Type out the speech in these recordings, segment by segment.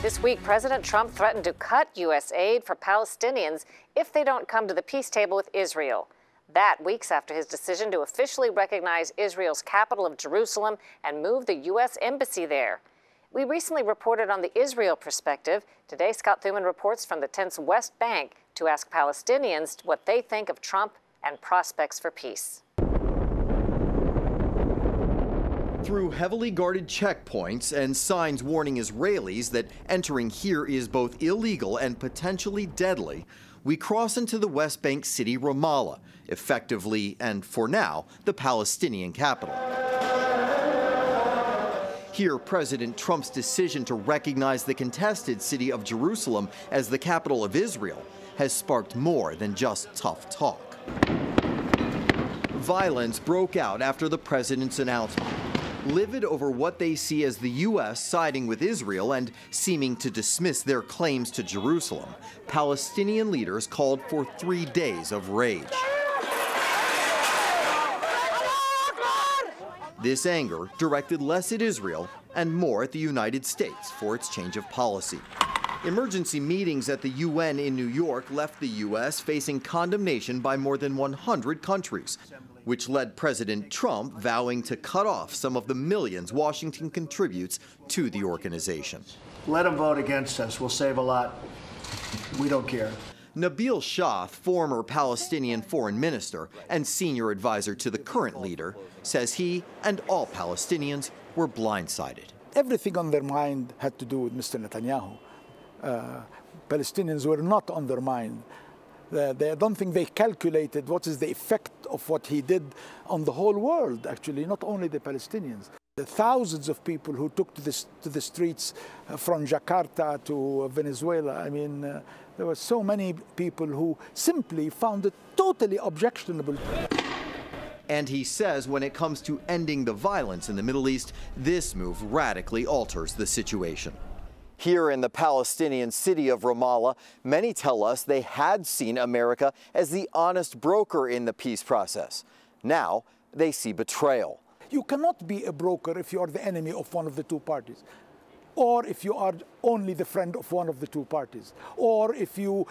This week, President Trump threatened to cut U.S. aid for Palestinians if they don't come to the peace table with Israel. That weeks after his decision to officially recognize Israel's capital of Jerusalem and move the U.S. embassy there. We recently reported on the Israel perspective. Today, Scott Thuman reports from the tense West Bank to ask Palestinians what they think of Trump and prospects for peace. Through heavily guarded checkpoints and signs warning Israelis that entering here is both illegal and potentially deadly, we cross into the West Bank city Ramallah, effectively, and for now, the Palestinian capital. Here, President Trump's decision to recognize the contested city of Jerusalem as the capital of Israel has sparked more than just tough talk. Violence broke out after the president's announcement. Livid over what they see as the U.S. siding with Israel and seeming to dismiss their claims to Jerusalem, Palestinian leaders called for 3 days of rage. This anger directed less at Israel and more at the United States for its change of policy. Emergency meetings at the UN in New York left the U.S. facing condemnation by more than 100 countries, which led President Trump vowing to cut off some of the millions Washington contributes to the organization. Let them vote against us. We'll save a lot. We don't care. Nabil Shah, former Palestinian foreign minister and senior advisor to the current leader, says he and all Palestinians were blindsided. Everything on their mind had to do with Mr. Netanyahu. Palestinians were not on their mind. I don't think they calculated what is the effect of what he did on the whole world, actually, not only the Palestinians. The thousands of people who took to the streets from Jakarta to Venezuela, I mean, there were so many people who simply found it totally objectionable. And he says when it comes to ending the violence in the Middle East, this move radically alters the situation. Here in the Palestinian city of Ramallah, many tell us they had seen America as the honest broker in the peace process. Now they see betrayal. You cannot be a broker if you are the enemy of one of the two parties, or if you are only the friend of one of the two parties, or if you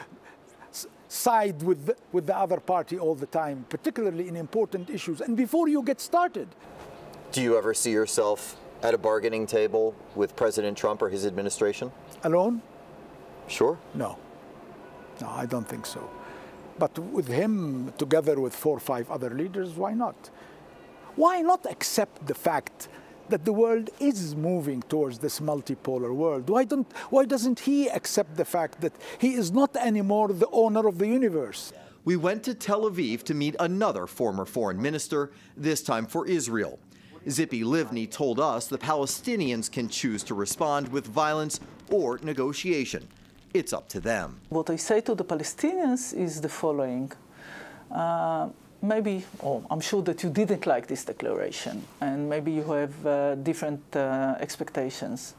side with the other party all the time, particularly in important issues, and before you get started. Do you ever see yourself at a bargaining table with President Trump or his administration? Alone? Sure. No, I don't think so. But with him, together with 4 or 5 other leaders, why not? Why not accept the fact that the world is moving towards this multipolar world? Why doesn't he accept the fact that he is not anymore the owner of the universe? We went to Tel Aviv to meet another former foreign minister, this time for Israel. Zippy Livni told us the Palestinians can choose to respond with violence or negotiation. It's up to them. What I say to the Palestinians is the following. I'm sure that you didn't like this declaration, and maybe you have different expectations.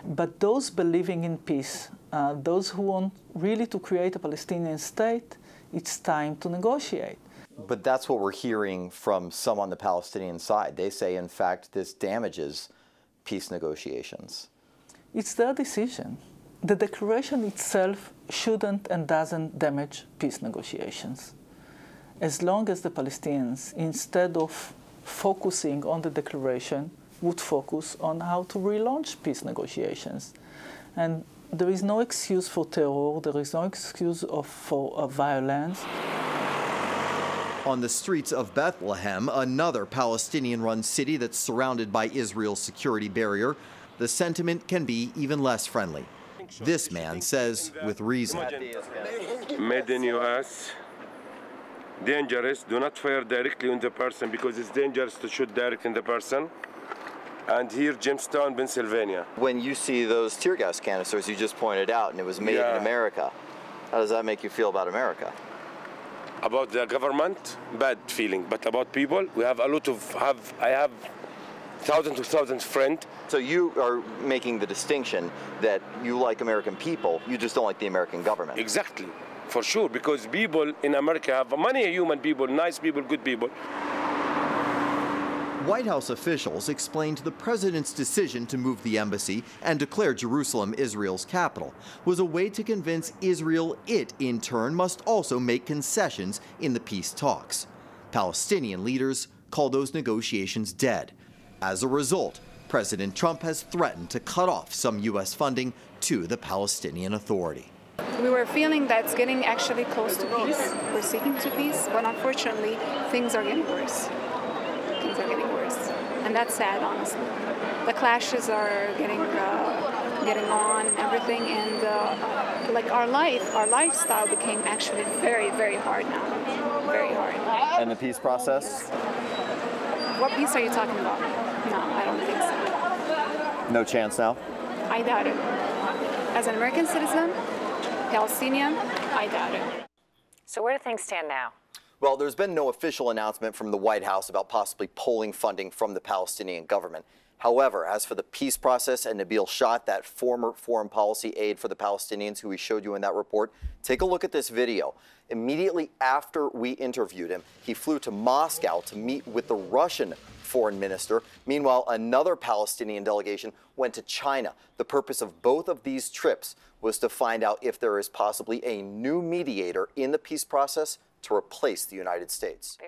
But those believing in peace, those who want really to create a Palestinian state, it's time to negotiate. But that's what we're hearing from some on the Palestinian side. They say, in fact, this damages peace negotiations. It's their decision. The declaration itself shouldn't and doesn't damage peace negotiations. As long as the Palestinians, instead of focusing on the declaration, would focus on how to relaunch peace negotiations. And there is no excuse for terror, there is no excuse for violence. On the streets of Bethlehem, another Palestinian-run city that's surrounded by Israel's security barrier, the sentiment can be even less friendly. This man says with reason. Made in U.S., dangerous. Do not fire directly on the person because it's dangerous to shoot direct in the person. And here, Jamestown, Pennsylvania. When you see those tear gas canisters you just pointed out, and it was made in America, how does that make you feel about America? About the government, bad feeling. But about people, we have a lot of, I have thousands of friends. So you are making the distinction that you like American people, you just don't like the American government. Exactly, for sure, because people in America have many human people, nice people, good people. White House officials explained the president's decision to move the embassy and declare Jerusalem Israel's capital was a way to convince Israel it, in turn, must also make concessions in the peace talks. Palestinian leaders call those negotiations dead. As a result, President Trump has threatened to cut off some U.S. funding to the Palestinian Authority. We were feeling that it's getting actually close to peace. We're seeking to peace, but unfortunately, things are getting worse. Things are getting worse, and that's sad, honestly. The clashes are getting on and everything, and like our lifestyle became actually very, very hard now. Very hard. And the peace process? What peace are you talking about? No, I don't think so. No chance now? I doubt it. As an American citizen, Palestinian, I doubt it. So where do things stand now? Well, there's been no official announcement from the White House about possibly pulling funding from the Palestinian government. However, as for the peace process and Nabil Shot, that former foreign policy aide for the Palestinians who we showed you in that report, take a look at this video. Immediately after we interviewed him, he flew to Moscow to meet with the Russian foreign minister. Meanwhile, another Palestinian delegation went to China. The purpose of both of these trips was to find out if there is possibly a new mediator in the peace process to replace the United States.